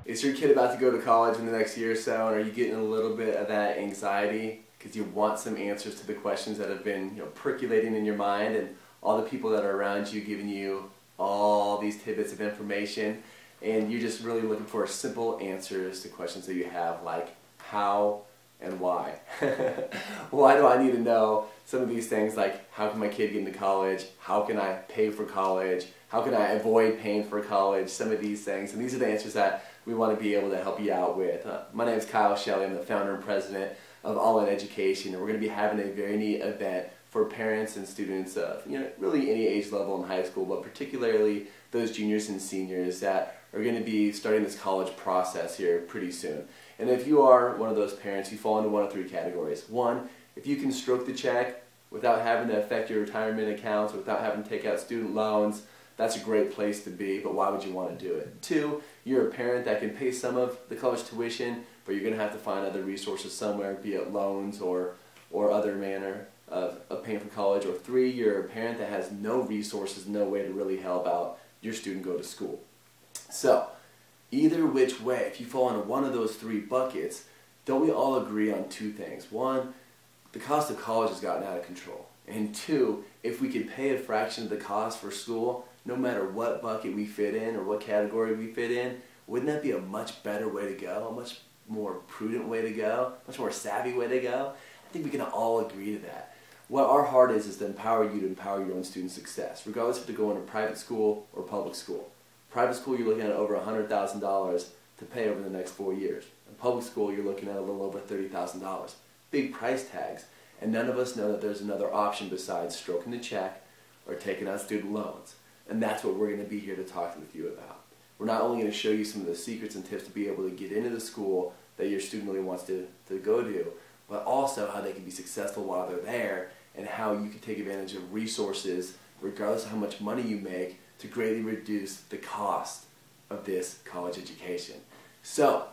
Is your kid about to go to college in the next year or so, and are you getting a little bit of that anxiety because you want some answers to the questions that have been percolating in your mind, and all the people that are around you giving you all these tidbits of information, and you're just really looking for simple answers to questions that you have, like how and why. Why do I need to know some of these things, like how can my kid get into college, how can I pay for college, how can I avoid paying for college, some of these things. And these are the answers that we want to be able to help you out with. My name is Kyle Shelley. I'm the founder and president of All In Education, and we're going to be having a very neat event for parents and students of really any age level in high school, but particularly those juniors and seniors that are going to be starting this college process here pretty soon. And if you are one of those parents, you fall into one of three categories. One, if you can stroke the check without having to affect your retirement accounts, without having to take out student loans, that's a great place to be, but why would you want to do it? Two, you're a parent that can pay some of the college tuition, but you're going to have to find other resources somewhere, be it loans or other manner of paying for college. Or three, you're a parent that has no resources, no way to really help out your student go to school. So, either which way, if you fall into one of those three buckets, don't we all agree on two things? One, the cost of college has gotten out of control. And two, if we could pay a fraction of the cost for school, no matter what bucket we fit in or what category we fit in, wouldn't that be a much better way to go, a much more prudent way to go, much more savvy way to go? I think we can all agree to that. What our heart is to empower you to empower your own student success, regardless if to go into private school or public school. Private school, you're looking at over $100,000 to pay over the next 4 years. In public school, you're looking at a little over $30,000. Big price tags, and none of us know that there's another option besides stroking the check or taking out student loans. And that's what we're going to be here to talk with you about. We're not only going to show you some of the secrets and tips to be able to get into the school that your student really wants to go to, but also how they can be successful while they're there, and how you can take advantage of resources, regardless of how much money you make, to greatly reduce the cost of this college education. So,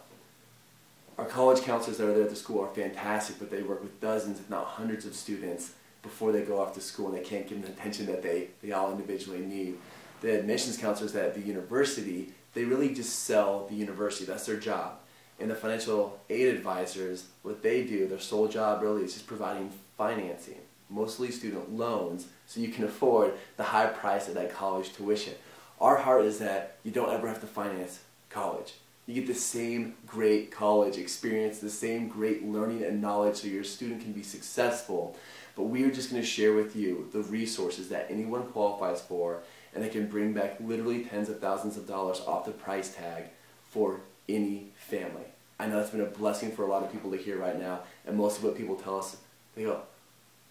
our college counselors that are there at the school are fantastic, but they work with dozens, if not hundreds of students before they go off to school, and they can't give them the attention that they all individually need. The admissions counselors at the university, they really just sell the university. That's their job. And the financial aid advisors, what they do, their sole job really is just providing financing, mostly student loans, so you can afford the high price of that college tuition. Our heart is that you don't ever have to finance college. You get the same great college experience, the same great learning and knowledge so your student can be successful. But we are just going to share with you the resources that anyone qualifies for, and they can bring back literally tens of thousands of dollars off the price tag for any family. I know that's been a blessing for a lot of people to hear right now, and most of what people tell us, they go,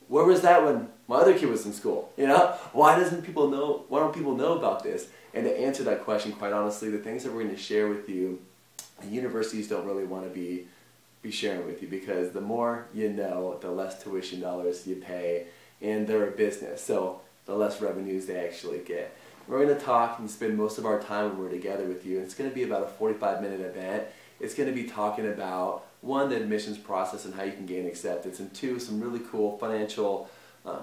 where was that when my other kid was in school? Why don't people know about this? And to answer that question, quite honestly, the things that we're going to share with you, the universities don't really want to be sharing with you, because the more you know, the less tuition dollars you pay, and they're a business, so the less revenues they actually get. We're going to talk and spend most of our time when we're together with you. It's going to be about a 45-minute event. It's going to be talking about, one, the admissions process and how you can gain acceptance, and two, some really cool financial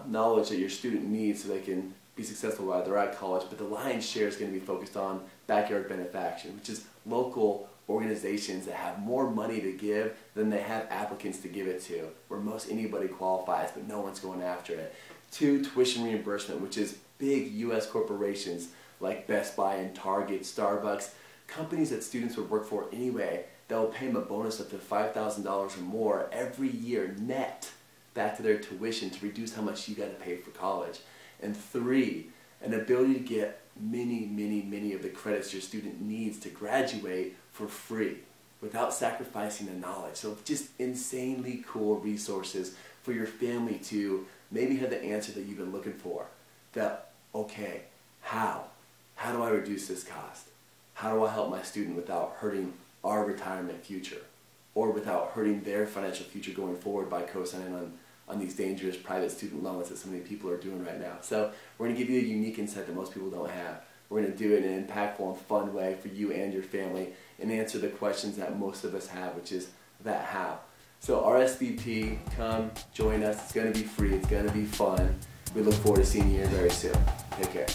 knowledge that your student needs so they can be successful while they're at college. But the lion's share is going to be focused on backyard benefaction, which is local organizations that have more money to give than they have applicants to give it to, where most anybody qualifies but no one's going after it. Two, tuition reimbursement, which is big U.S. corporations like Best Buy and Target, Starbucks, companies that students would work for anyway, that will pay them a bonus up to $5,000 or more every year net back to their tuition to reduce how much you got to pay for college. And three, an ability to get many of the credits your student needs to graduate for free without sacrificing the knowledge. So just insanely cool resources for your family to maybe have the answer that you've been looking for. That, okay, how do I reduce this cost? How do I help my student without hurting our retirement future, or without hurting their financial future going forward by co-signing on these dangerous private student loans that so many people are doing right now? So we're going to give you a unique insight that most people don't have. We're going to do it in an impactful and fun way for you and your family, and answer the questions that most of us have, which is that how. So RSVP, come join us. It's going to be free. It's going to be fun. We look forward to seeing you here very soon. Take care.